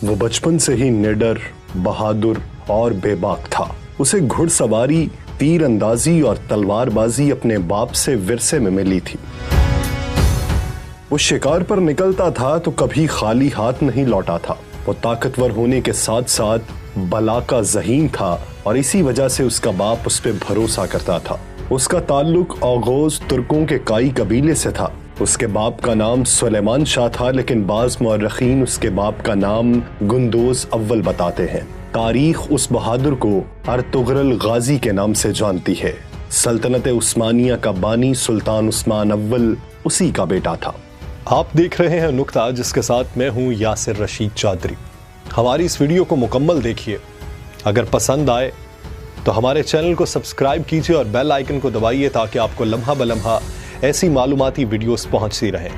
वो बचपन से ही निडर, बहादुर और बेबाक था। उसे घुड़सवारी, तीरंदाजी और तलवारबाजी अपने बाप से विरसे में मिली थी। वो शिकार पर निकलता था तो कभी खाली हाथ नहीं लौटा था। वो ताकतवर होने के साथ साथ बला का ज़हीन था और इसी वजह से उसका बाप उस पर भरोसा करता था। उसका ताल्लुक औगोज तुर्कों के काई कबीले से था। उसके बाप का नाम सुलेमान शाह था, लेकिन बाज़ मुअर्रिखीन उसके बाप का नाम गुंदोज अव्वल बताते हैं। तारीख उस बहादुर को अर्तुगरुल गाजी के नाम से जानती है। सल्तनत उस्मानिया का बानी सुल्तान उस्मान अव्वल उसी का बेटा था। आप देख रहे हैं नुक्ता, जिसके साथ मैं हूं यासिर रशीद चौधरी। हमारी इस वीडियो को मुकम्मल देखिए। अगर पसंद आए तो हमारे चैनल को सब्सक्राइब कीजिए और बेल आइकन को दबाइए ताकि आपको लम्हा बलम्हा ऐसी मालूमाती वीडियोस पहुंचती रहें।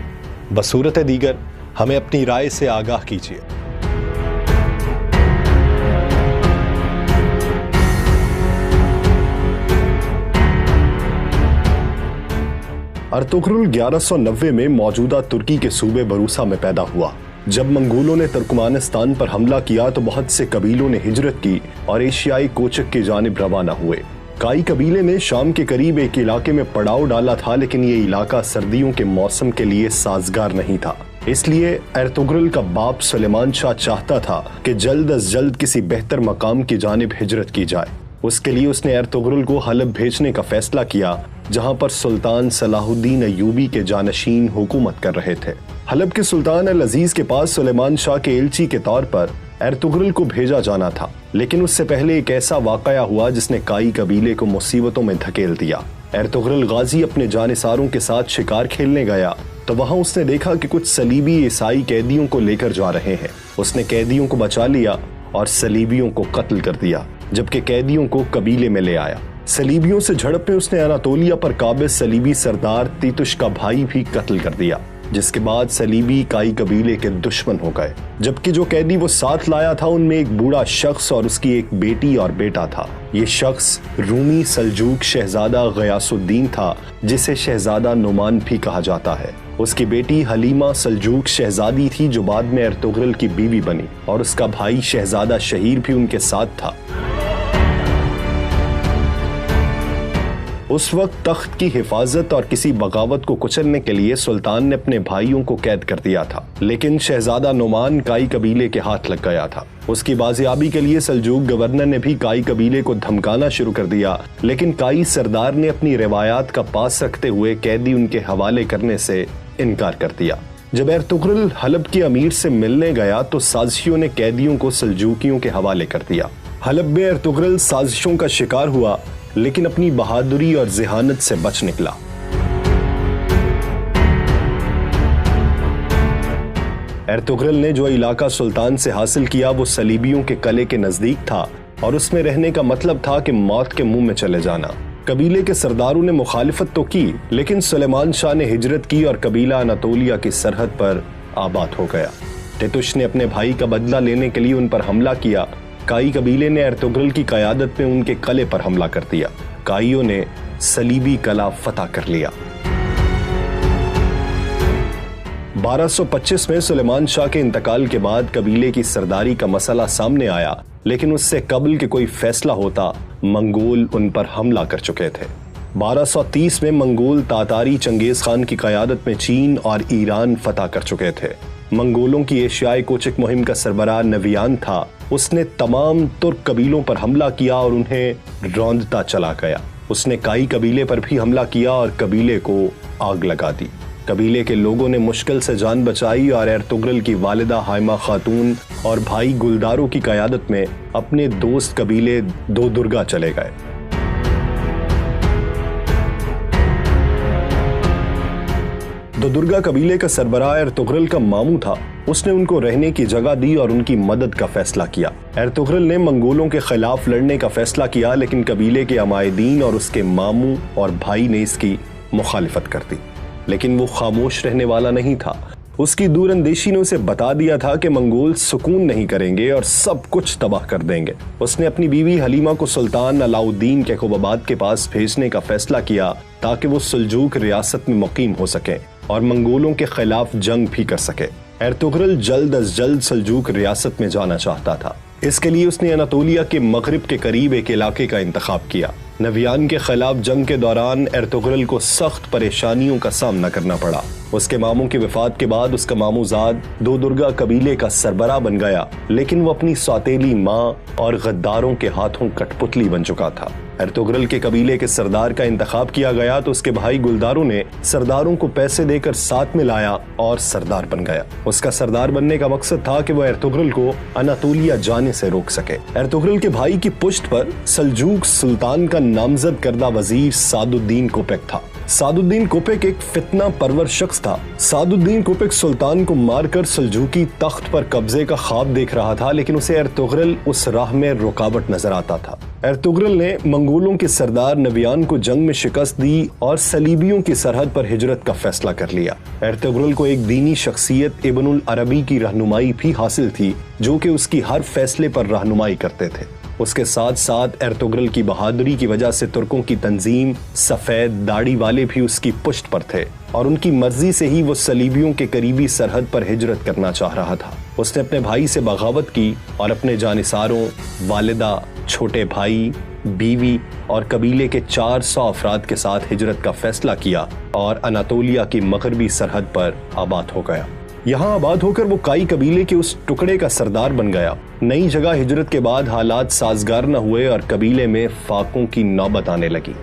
बसूरत दीगर हमें अपनी राय से आगाह कीजिए। अर्तुगरुल 1190 में मौजूदा तुर्की के सूबे बरूसा में पैदा हुआ। जब मंगोलों ने तुर्कमानिस्तान पर हमला किया तो बहुत से कबीलों ने हिजरत की और एशियाई कोचक की जानिब रवाना हुए। काई कबीले ने शाम के करीब एक इलाके में पड़ाव डाला था, लेकिन ये इलाका सर्दियों के मौसम के लिए साजगार नहीं था। इसलिए अर्तुगरुल का बाप सुलेमान शाह चाहता था कि जल्द अज जल्द किसी बेहतर मकाम की जानिब हिजरत की जाए। उसके लिए उसने अर्तुगरुल को हलब भेजने का फैसला किया, जहां पर सुल्तान सलाहुद्दीन अय्यूबी के जानशीन हुकूमत कर रहे थे। हलब के सुल्तान अल अजीज के पास सुलेमान शाह के एलची के तौर पर अर्तुगरुल को भेजा जाना था, लेकिन उससे पहले एक ऐसा वाकया हुआ जिसने काई कबीले को मुसीबतों में धकेल दिया। अर्तुगरुल गाजी अपने जानिसारों के साथ शिकार खेलने गया तो वहां उसने देखा कि कुछ सलीबी ईसाई कैदियों को लेकर जा रहे हैं। उसने कैदियों को बचा लिया और सलीबियों को कत्ल कर दिया, जबकि कैदियों को कबीले में ले आया। सलीबियों से झड़प में उसने अनातोलिया पर काबिज सलीबी सरदार तीतुश का भाई भी कत्ल कर दिया, जिसके बाद सलीबी काई कबीले के दुश्मन हो गए। जबकि जो कैदी वो साथ लाया था उनमें एक बूढ़ा शख्स और उसकी एक बेटी और बेटा था। ये शख्स रूमी सल्जूक शहजादा गयासुद्दीन था, जिसे शहजादा नुमान भी कहा जाता है। उसकी बेटी हलीमा सल्जूक शहजादी थी, जो बाद में अर्तुगरुल की बीवी बनी, और उसका भाई शहजादा शहीर भी उनके साथ था। उस वक्त तख्त की हिफाजत और किसी बगावत को कुचलने के लिए सुल्तान ने अपने भाइयों को कैद कर दिया था, लेकिन शहजादा नुमान काई कबीले के हाथ लग गया था। उसकी बाजियाबी के लिए सल्जूक गवर्नर ने भी काई कबीले को धमकाना शुरू कर दिया, लेकिन काई सरदार ने अपनी रिवायात का पास रखते हुए कैदी उनके हवाले करने से इनकार कर दिया। जब अर्तुगरुल हलब के अमीर से मिलने गया तो साजिशों ने कैदियों को सल्जूकियों के हवाले कर दिया। हलब में अर्तुगरुल साजिशों का शिकार हुआ, लेकिन अपनी बहादुरी और ज़हानत से बच निकला। अर्तुगरुल ने जो इलाका सुल्तान से हासिल किया वो सलीबियों के कले के नजदीक था और उसमें रहने का मतलब था कि मौत के मुंह में चले जाना। कबीले के सरदारों ने मुखालिफत तो की, लेकिन सुलेमान शाह ने हिजरत की और कबीला अनातोलिया की सरहद पर आबाद हो गया। तीतुश ने अपने भाई का बदला लेने के लिए उन पर हमला किया। काई कबीले ने अर्तुगरुल की क़यादत में उनके कले पर हमला कर दिया। काइयों ने सलीबी कला फतह कर लिया। 1225 में सुलेमान शाह के इंतकाल के बाद कबीले की सरदारी का मसला सामने आया, लेकिन उससे कबल के कोई फैसला होता, मंगोल उन पर हमला कर चुके थे। 1230 में मंगोल तातारी चंगेज खान की क़यादत में चीन और ईरान फतह कर चुके थे। मंगोलों की एशियाई कोचक मुहिम का सरबराह नवियान था। उसने तमाम तुर्क कबीलों पर हमला किया और उन्हें रौंदता चला गया। उसने काई कबीले पर भी हमला किया और कबीले को आग लगा दी। कबीले के लोगों ने मुश्किल से जान बचाई और अर्तुगरुल की वालिदा हाइमा खातून और भाई गुलदारों की क़यादत में अपने दोस्त कबीले दो दुर्गा चले गए। दो दुर्गा कबीले का सरबराह अर्तुगरुल का मामू था। उसने उनको रहने की जगह दी और उनकी मदद का फैसला किया। अर्तुगरुल ने मंगोलों के खिलाफ लड़ने का फैसला किया, लेकिन कबीले के अमायदीन और उसके मामू और भाई ने इसकी मुखालिफत कर दी। लेकिन वो खामोश रहने वाला नहीं था। उसकी दूरअंदेशी ने उसे बता दिया था कि मंगोल सुकून नहीं करेंगे और सब कुछ तबाह कर देंगे। उसने अपनी बीवी हलीमा को सुल्तान अलाउद्दीन के क़ुबाबाद के पास भेजने का फैसला किया ताकि वो सल्जूक रियासत में मुकीम हो सके और मंगोलों के खिलाफ जंग भी कर सके। एर्तुगरुल जल्द अज जल्द सल्जूक रियासत में जाना चाहता था। इसके लिए उसने अनातोलिया के मगरिब के करीब एक इलाके का इंतखाब किया। नवियान के खिलाफ जंग के दौरान एर्तुगरुल को सख्त परेशानियों का सामना करना पड़ा। उसके मामू की वफात के बाद उसका मामूजाद दो दुर्गा कबीले का सरबराह बन गया, लेकिन वो अपनी सौतेली माँ और गद्दारों के हाथों कठपुतली बन चुका था। एर्तुगरुल के कबीले के सरदार का इंतखाब किया गया तो उसके भाई गुलदारों ने सरदारों को पैसे देकर साथ में लाया और सरदार बन गया। उसका सरदार बनने का मकसद था कि वो एर्तुगरुल को अनातोलिया जाने से रोक सके। एर्तुगरुल के भाई की पुश्त पर सल्जूक सुल्तान का नामजद करदा वजीर सादुद्दीन कोपेक था। सादुद्दीन कोपेक एक फितना परवर शख्स था। सादुद्दीन कोपेक सुल्तान को मारकर सल्जूकी तख्त पर कब्जे का ख्वाब देख रहा था, लेकिन उसे एर्तुगरुल उस राह में रुकावट नजर आता था। एर्तुगरुल ने मंगोलों के सरदार नवियान को जंग में शिकस्त दी और सलीबियों की सरहद पर हिजरत का फैसला कर लिया। एर्तुगरुल को एक दीनी शख्सियत इब्नुल अरबी की रहनुमाई भी हासिल थी, जो कि उसकी हर फैसले पर रहनुमाई करते थे। उसके साथ साथ एर्तुगरुल की बहादुरी की वजह से तुर्कों की तंजीम सफेद दाढ़ी वाले भी उसकी पुश्त पर थे और उनकी मर्जी से ही वो सलीबियों के करीबी सरहद पर हिजरत करना चाह रहा था। उसने अपने भाई से बगावत की और अपने जानिसारों, वालिदा, छोटे भाई, बीवी और कबीले के 400 अफराद के साथ हिजरत का फैसला किया और अनातोलिया की मगरबी सरहद पर आबाद हो गया। यहाँ आबाद होकर वो काई कबीले के उस टुकड़े का सरदार बन गया। नई जगह हिजरत के बाद हालात साजगार न हुए और कबीले में फाकों की नौबत आने लगी।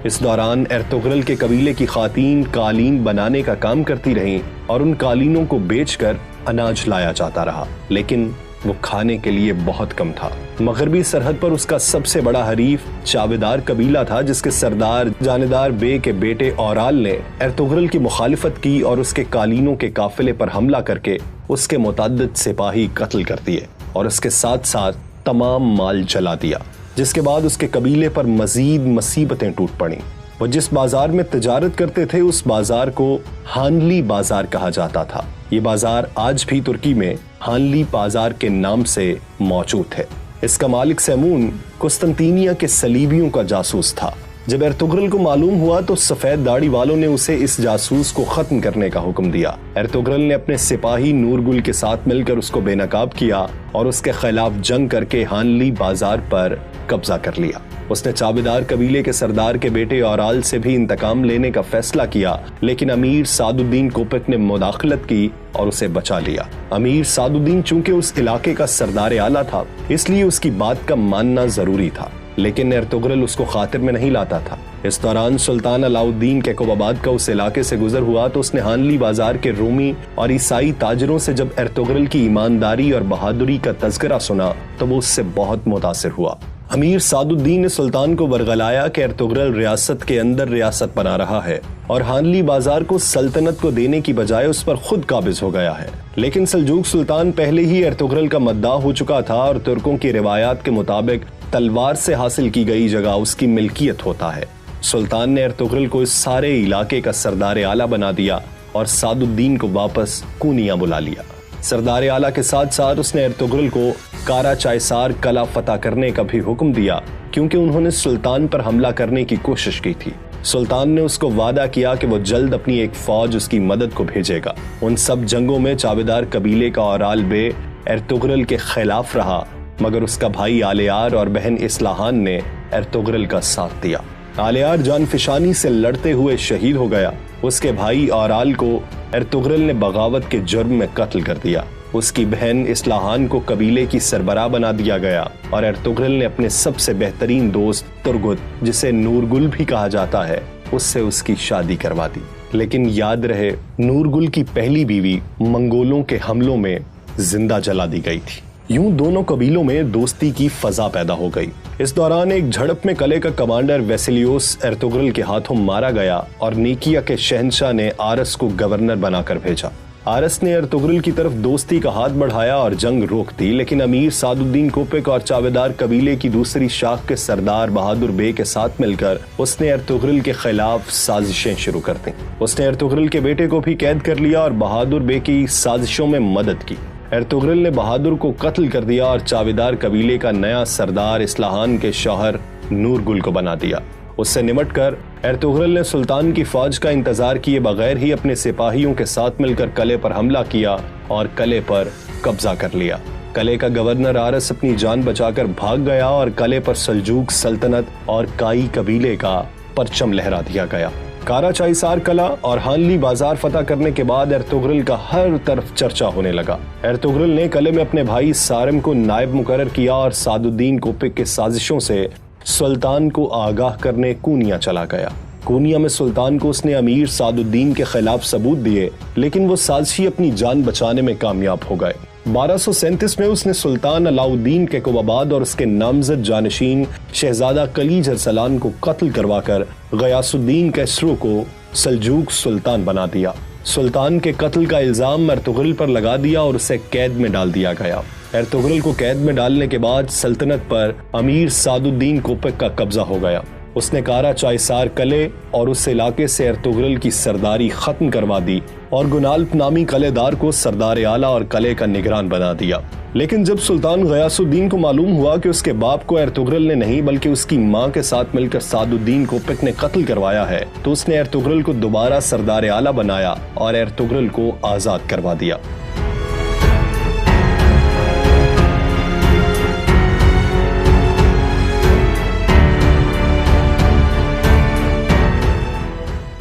इस दौरान एर्तुगरुल के कबीले की खातीन कालीन बनाने का काम करती रहीं और उन कालीनों को बेचकर अनाज लाया जाता रहा, लेकिन वो खाने के लिए बहुत कम था। मगरबी सरहद पर उसका सबसे बड़ा हरीफ चावेदार कबीला था, जिसके सरदार जानेदार बे के बेटे औराल ने एर्तुगरुल की मुखालिफत की और उसके कालीनों के काफिले पर हमला करके उसके मुतअद्दिद सिपाही कत्ल कर दिए और उसके साथ साथ तमाम माल जला दिया, जिसके बाद उसके कबीले पर मजीद मुसीबतें टूट पड़ी। वो जिस बाजार में तिजारत करते थे उस बाजार को हानली बाजार कहा जाता था। ये बाजार आज भी तुर्की में हानली बाजार के नाम से मौजूद है। इसका मालिक सैमून कुस्तंतीनिया के सलीबियों का जासूस था। जब एर्तुगरुल को मालूम हुआ तो सफेद दाढ़ी वालों ने उसे इस जासूस को खत्म करने का हुक्म दिया। एर्तुगरुल ने अपने सिपाही नूरगुल के साथ मिलकर उसको बेनकाब किया और उसके खिलाफ जंग करके हानली बाजार पर कब्जा कर लिया। उसने चाबेदार कबीले के सरदार के बेटे औराल से भी इंतकाम लेने का फैसला किया, लेकिन अमीर सादुद्दीन कोपेक ने मुदाखलत की और उसे बचा लिया। अमीर सादुद्दीन चूंकि उस इलाके का सरदार आला था, इसलिए उसकी बात का मानना जरूरी था, लेकिन एर्तुगरुल उसको खातिर में नहीं लाता था। इस दौरान सुल्तान अलाउद्दीन कैकोबाबाद का उस इलाके से गुजर हुआ तो उसने हानली बाजार के रोमी और ईसाई ताजरों से जब एर्तुगरुल की ईमानदारी और बहादुरी का तज़किरा सुना तो वो उससे बहुत मुतासिर हुआ। अमीर सादुद्दीन ने सुल्तान को बरगलाया कि एर्तुगरुल रियासत के अंदर रियासत बना रहा है और हानली बाजार को सल्तनत को देने की बजाय उस पर खुद काबिज हो गया है। लेकिन सल्जूक सुल्तान पहले ही एर्तुगरुल का मद्दाह हो चुका था और तुर्कों की रिवायात के मुताबिक तलवार से हासिल की गई जगह उसकी मिल्कियत होता है। सुल्तान ने एर्तुगरुल को इस सारे इलाके का सरदार आला बना दिया और सादुद्दीन को वापस कूनिया बुला लिया। सरदार आला के साथ साथ उसने एर्तुगरुल को कारा चायसार कला फतह करने का भी हुक्म दिया, क्योंकि उन्होंने सुल्तान पर हमला करने की कोशिश की थी। सुल्तान ने उसको वादा किया कि वो जल्द अपनी एक फौज उसकी मदद को भेजेगा। उन सब जंगों में चावेदार कबीले का औराल बे एर्तुगरुल के खिलाफ रहा, मगर उसका भाई आलियार और बहन इस्लाहान ने एर्तुगरुल का साथ दिया। आलियार जानफिशानी से लड़ते हुए शहीद हो गया। उसके भाई औराल को एर्तुगरुल ने बगावत के जुर्म में कत्ल कर दिया। उसकी बहन इस्लाहान को कबीले की सरबराह बना दिया गया और एर्तुगरुल ने अपने सबसे बेहतरीन दोस्त तुर्गुत, जिसे नूरगुल भी कहा जाता है, उससे उसकी शादी करवा दी। लेकिन याद रहे, नूरगुल की पहली बीवी मंगोलों के हमलों में जिंदा जला दी गई थी। यूं दोनों कबीलों में दोस्ती की फजा पैदा हो गई। इस दौरान एक झड़प में कले का कमांडर वेसिलियोस एर्तुगरुल के हाथों मारा गया और नीकिया के शहंशाह ने आरस को गवर्नर बनाकर भेजा। आरस ने एर्तुगरुल की तरफ दोस्ती का हाथ बढ़ाया और जंग रोक दी, लेकिन अमीर सादुद्दीन कोपेक और चावेदार कबीले की दूसरी शाख के सरदार बहादुर बे के साथ मिलकर उसने एर्तुगरुल के खिलाफ साजिशें शुरू कर दी। उसने एर्तुगरुल के बेटे को भी कैद कर लिया और बहादुर बे की साजिशों में मदद की। एर्तुगरुल ने बहादुर को कत्ल कर दिया और चावेदार कबीले का नया सरदार इस्लाहान के शौहर नूरगुल को बना दिया। उससे निमटकर एर्तुगरुल ने सुल्तान की फौज का इंतजार किए बगैर ही अपने सिपाहियों के साथ मिलकर किले पर हमला किया और किले पर कब्जा कर लिया। किले का गवर्नर आरस अपनी जान बचाकर भाग गया और किले पर सल्जूक सल्तनत और काई कबीले का परचम लहरा दिया गया। कारा चाइसार कला और हानली बाजार फतह करने के बाद एर्तुगरुल का हर तरफ चर्चा होने लगा। एर्तुगरुल ने किले में अपने भाई सारिम को नायब मुकर्रर किया और सादुद्दीन कोपिक के साजिशों से सुल्तान को आगाह करने कूनिया चला गया। कूनिया में सुल्तान को उसने अमीर सादुद्दीन के खिलाफ सबूत दिए, लेकिन वो साजिशी अपनी जान बचाने में कामयाब हो गए। 1237 में उसने सुल्तान अलाउद्दीन के कुबाबाद और उसके नामजद जानशीन शहजादा कलीज अरसलान को कत्ल करवाकर गयासुद्दीन कैसरो को सल्जूक सुल्तान बना दिया। सुल्तान के कत्ल का इल्जाम एर्तुगरुल पर लगा दिया और उसे कैद में डाल दिया गया। एर्तुगरुल को कैद में डालने के बाद सल्तनत पर अमीर सादुद्दीन कोपिक का कब्जा हो गया। उसने कारा चाइसार किले और उस इलाके से एर्तुगरुल की सरदारी खत्म करवा दी और गुनाल्प नामी किलेदार को सरदार आला और किले का निगरान बना दिया। लेकिन जब सुल्तान गयासुद्दीन को मालूम हुआ कि उसके बाप को एर्तुगरुल ने नहीं बल्कि उसकी मां के साथ मिलकर सादुद्दीन कोपिक ने कत्ल करवाया है, तो उसने एर्तुगरुल को दोबारा सरदार आला बनाया और एर्तुगरुल को आजाद करवा दिया।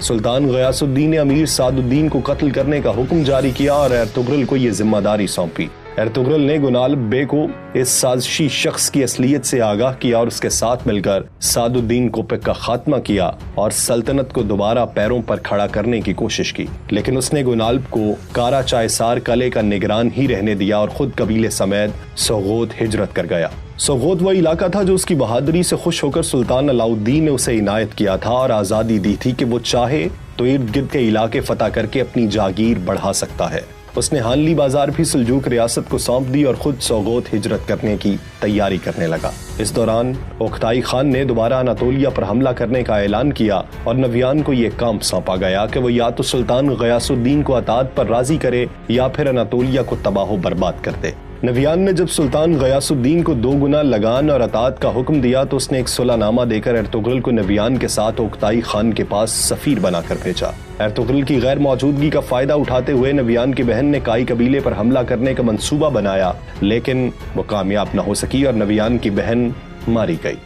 सुल्तान गयासुद्दीन ने अमीर सादुद्दीन को कत्ल करने का हुक्म जारी किया और एर्तुगरुल को यह जिम्मेदारी सौंपी। एर्तुगरुल ने गुनाल्प बे को इस साजिशी शख्स की असलियत से आगाह किया और उसके साथ मिलकर सादुद्दीन कोपिक का खात्मा किया और सल्तनत को दोबारा पैरों पर खड़ा करने की कोशिश की। लेकिन उसने गुनाल्प को कारा चाइसार किले का निगरान ही रहने दिया और खुद कबीले समेत सोगोत हिजरत कर गया। सोगोत वह इलाका था जो उसकी बहादुरी से खुश होकर सुल्तान अलाउद्दीन ने उसे इनायत किया था और आजादी दी थी कि वो चाहे तो इर्द गिर्द के इलाके फतह करके अपनी जागीर बढ़ा सकता है। उसने हानली बाजार भी सल्जूक रियासत को सौंप दी और खुद सोगोत हिजरत करने की तैयारी करने लगा। इस दौरान ओख्ताई खान ने दोबारा अनातोलिया पर हमला करने का ऐलान किया और नवियान को यह काम सौंपा गया कि वो या तो सुल्तान गयासुद्दीन को अतात पर राजी करे या फिर अनातोलिया को तबाह बर्बाद कर दे। नवियान ने जब सुल्तान गयासुद्दीन को 2 गुना लगान और अतात का हुक्म दिया तो उसने एक सुलहनामा देकर एर्तुगरुल को नवियान के साथ ओख्ताई खान के पास सफीर बनाकर भेजा। एर्तुगरुल की गैर मौजूदगी का फायदा उठाते हुए नवियान की बहन ने काई कबीले पर हमला करने का मंसूबा बनाया, लेकिन वो कामयाब न हो सकी और नवियान की बहन मारी गई।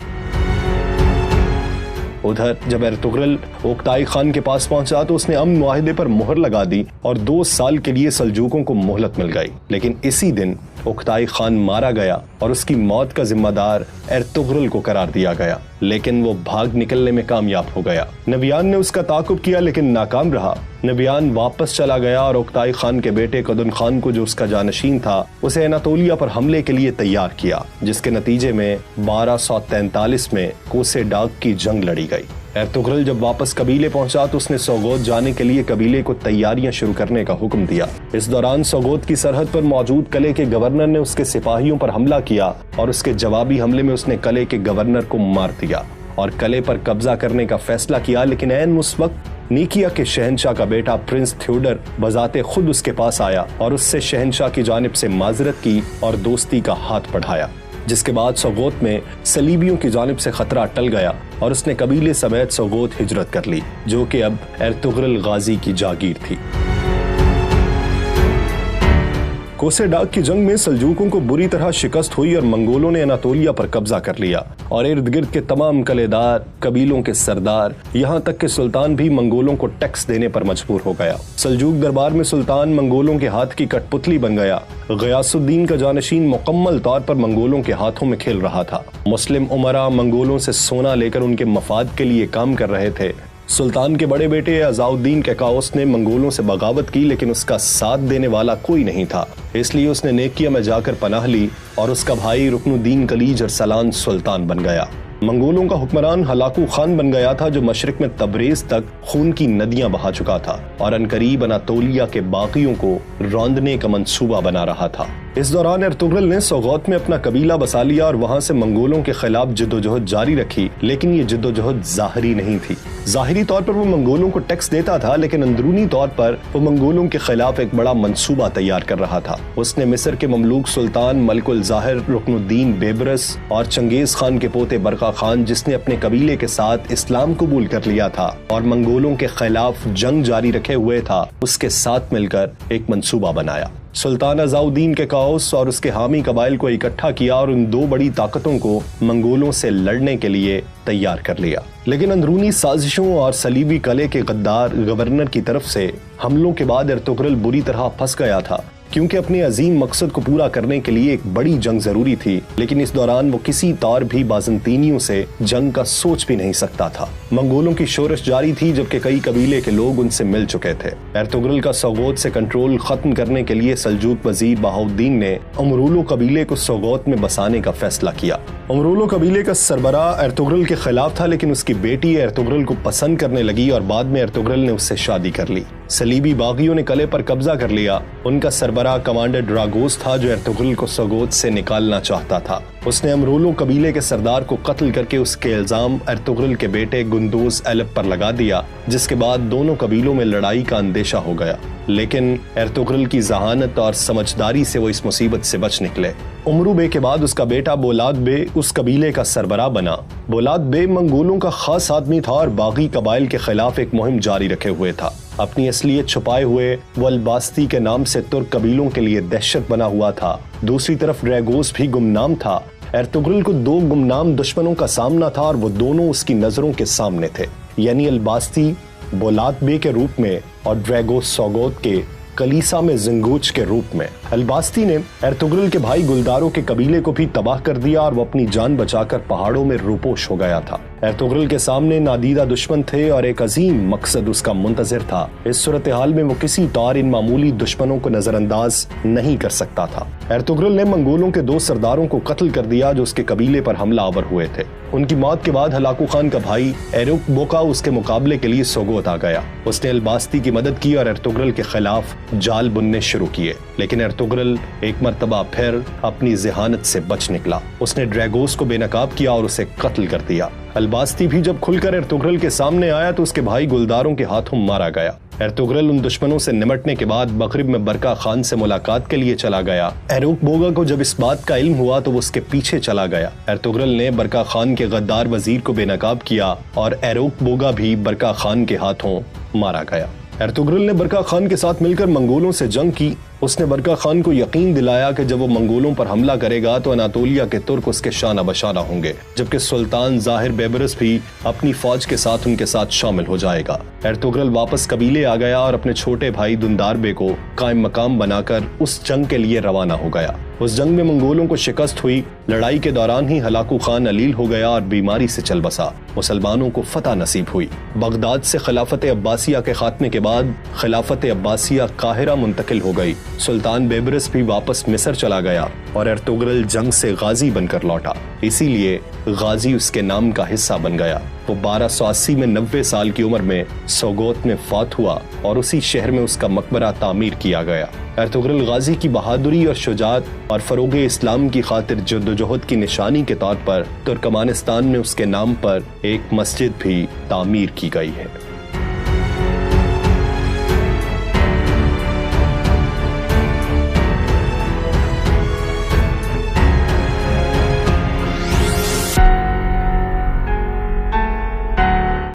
उधर जब एर्तुगरुल ओख्ताई खान के पास पहुंचा तो उसने अमन मुआहिदे पर मुहर लगा दी और 2 साल के लिए सल्जूकों को मोहलत मिल गई। लेकिन इसी दिन ओख्ताई खान मारा गया और उसकी मौत का जिम्मेदार एर्तुगरुल को करार दिया गया, लेकिन वो भाग निकलने में कामयाब हो गया। नवियान ने उसका ताकुब किया लेकिन नाकाम रहा। नवियान वापस चला गया और ओख्ताई खान के बेटे कदुन खान को, जो उसका जानशीन था, उसे अनातोलिया पर हमले के लिए तैयार किया, जिसके नतीजे में 1243 में कोसे डाग की जंग लड़ी गई। एर्तुगरुल जब वापस कबीले पहुंचा तो उसने सोगोत जाने के लिए कबीले को तैयारियां शुरू करने का हुक्म दिया। इस दौरान सोगोत की सरहद पर मौजूद किले के गवर्नर ने उसके सिपाहियों पर हमला किया और उसके जवाबी हमले में उसने किले के गवर्नर को मार दिया और किले पर कब्जा करने का फैसला किया। लेकिन ऐन उस वक्त नीकिया के शहंशाह का बेटा प्रिंस थ्योडर बजाते खुद उसके पास आया और उससे शहंशाह की जानिब से माजरत की और दोस्ती का हाथ बढ़ाया, जिसके बाद सोगोत में सलीबियों की जानिब से खतरा टल गया और उसने कबीले समेत सोगोत हिजरत कर ली, जो कि अब एर्तुगरुल गाजी की जागीर थी। कोसे डाग की जंग में सल्जूकों को बुरी तरह शिकस्त हुई और मंगोलों ने अनातोलिया पर कब्जा कर लिया और इर्द गिर्द के तमाम किलेदार, कबीलों के सरदार, यहाँ तक कि सुल्तान भी मंगोलों को टैक्स देने पर मजबूर हो गया। सल्जूक दरबार में सुल्तान मंगोलों के हाथ की कठपुतली बन गया। गयासुद्दीन का जानशीन मुकम्मल तौर पर मंगोलों के हाथों में खेल रहा था। मुस्लिम उमरा मंगोलों से सोना लेकर उनके मफाद के लिए काम कर रहे थे। सुल्तान के बड़े बेटे अज़ाउद्दीन कैकाउस ने मंगोलों से बगावत की, लेकिन उसका साथ देने वाला कोई नहीं था, इसलिए उसने नेकिया में जाकर पनाह ली और उसका भाई रुकनुद्दीन कलीज अरसलान सुल्तान बन गया। मंगोलों का हुक्मरान हलाकू खान बन गया था, जो मशरिक में तबरेज तक खून की नदियां बहा चुका था और अनकरीब अनातोलिया के बाकियों को रौंदने का मंसूबा बना रहा था। इस दौरान अर्तुगरुल ने सोगोत में अपना कबीला बसा लिया और वहां से मंगोलों के खिलाफ जिद्दोजहद जारी रखी, लेकिन ये जिद्दोजहद जाहिरी नहीं थी। जाहिरी तौर पर वो मंगोलों को टैक्स देता था, लेकिन अंदरूनी तौर पर वो मंगोलों के खिलाफ एक बड़ा मंसूबा तैयार कर रहा था। उसने मिस्र के ममलूक सुल्तान मलिकुल ज़ाहिर रुकनुद्दीन बेबरस और चंगेज खान के पोते बरका खान, जिसने अपने कबीले के साथ इस्लाम कबूल कर लिया था और मंगोलों के खिलाफ जंग जारी रखे हुए था, उसके साथ मिलकर एक मंसूबा बनाया। सुल्तान अज़ाउद्दीन के काउस और उसके हामी कबाइल को इकट्ठा किया और उन दो बड़ी ताकतों को मंगोलों से लड़ने के लिए तैयार कर लिया। लेकिन अंदरूनी साजिशों और सलीबी कले के गद्दार गवर्नर की तरफ से हमलों के बाद अर्तुगरुल बुरी तरह फंस गया था, क्योंकि अपने अजीम मकसद को पूरा करने के लिए एक बड़ी जंग जरूरी थी। लेकिन इस दौरान वो किसी तौर भी बाज़ंतीनियों से जंग का सोच भी नहीं सकता था। मंगोलों की शोरश जारी थी, जबकि कई कबीले के लोग उनसे मिल चुके थे। अर्तुगरुल का सोगोत से कंट्रोल खत्म करने के लिए सल्जूक वजीर बहाउद्दीन ने उमरूलो कबीले को सोगोत में बसाने का फैसला किया। उमरूलो कबीले का सरबराह अर्तुगरुल के खिलाफ था, लेकिन उसकी बेटी अर्तुगरुल को पसंद करने लगी और बाद में अर्तुगरुल ने उससे शादी कर ली। सलीबी बागियों ने किले पर कब्जा कर लिया। उनका सरबराह कमांडर ड्रागोस था, जो अर्तुगरुल को सोगोत से निकालना चाहता था। उसने अमरूलो कबीले के सरदार को कत्ल करके उसके इल्जाम अर्तुगरुल के बेटे गुंदोज एलब पर लगा दिया, जिसके बाद दोनों कबीलों में लड़ाई का अंदेशा हो गया। लेकिन अर्तुगरुल की जहानत और समझदारी से वो इस मुसीबत से बच निकले। उमरू बे के बाद उसका बेटा बोलाद बे उस कबीले का सरबराह बना। बोलाद बे मंगोलों का खास आदमी था और बागी कबाइल के खिलाफ एक मुहिम जारी रखे हुए था। अपनी असलियत छुपाए हुए वो अल-बास्ती के नाम से तुर्क कबीलों के लिए दहशत बना हुआ था। दूसरी तरफ ड्रैगोस भी गुमनाम था। अर्तुगरुल को दो गुमनाम दुश्मनों का सामना था और वो दोनों उसकी नजरों के सामने थे, यानी अल-बास्ती बोलाद बे के रूप में और ड्रैगोस सोगोत के कलीसा में जिंगूच के रूप में। अल-बास्ती ने अर्तुगरुल के भाई गुलदारों के कबीले को भी तबाह कर दिया और वो अपनी जान बचाकर पहाड़ों में रूपोश हो गया था। अर्तुगरुल के सामने नादीदा दुश्मन थे और एक अजीम मकसद उसका मुंतजिर था। इस सूरत हाल में वो किसी तौर इन मामूली दुश्मनों को नजरअंदाज नहीं कर सकता था। अर्तुगरुल ने मंगोलों के दो सरदारों को कत्ल कर दिया जो उसके कबीले पर हमलावर हुए थे। उनकी मौत के बाद हलाकू खान का भाई एरुक बोका उसके मुकाबले के लिए सोगोत आ गया। उसने अल-बास्ती की मदद की और अर्तुगरुल के खिलाफ जाल बुनने शुरू किए, लेकिन अर्तुगरुल एक मर्तबा फिर अपनी जहानत से बच निकला। उसने ड्रैगोस को बेनकाब किया और उसे कत्ल कर दिया। अल-बास्ती भी जब खुलकर अर्तुगरुल के सामने आया तो उसके भाई गुलदारों के हाथों मारा गया। अर्तुगरुल उन दुश्मनों से निमटने के बाद मगरिब में बरका खान से मुलाकात के लिए चला गया। एरुक बोगा को जब इस बात का इल्म हुआ तो वो उसके पीछे चला गया। अर्तुगरुल ने बरका खान के गद्दार वजीर को बेनकाब किया और एरुक बोगा भी बरका खान के हाथों मारा गया। अर्तुगरुल ने बरका खान के साथ मिलकर मंगोलों से जंग की। उसने बरका खान को यकीन दिलाया कि जब वो मंगोलों पर हमला करेगा तो अनातोलिया के तुर्क उसके शाना बशाना होंगे, जबकि सुल्तान ज़ाहिर बेबरस भी अपनी फौज के साथ उनके साथ शामिल हो जाएगा। अर्तुगरुल वापस कबीले आ गया और अपने छोटे भाई दुंदार बे को कायम मकाम बनाकर उस जंग के लिए रवाना हो गया। उस जंग में मंगोलों को शिकस्त हुई। लड़ाई के दौरान ही हलाकू खान अलील हो गया और बीमारी से चल बसा। मुसलमानों को फतह नसीब हुई। बगदाद से खिलाफत अब्बासिया के खात्मे के बाद खिलाफत अब्बासिया काहिरा मुंतकिल हो गई। सुल्तान बेबरस भी वापस मिस्र चला गया और अर्तुगरुल जंग से गाजी बनकर लौटा, इसीलिए गाजी उसके नाम का हिस्सा बन गया। वो 1280 में 90 साल की उम्र में सोगोत में फौत हुआ और उसी शहर में उसका मकबरा तामीर किया गया। अर्तुगरुल गाजी की बहादुरी और शुजात और फरोगे इस्लाम की खातिर जद्दोजहद की निशानी के तौर पर तुर्कमानिस्तान में उसके नाम पर एक मस्जिद भी तामीर की गई है।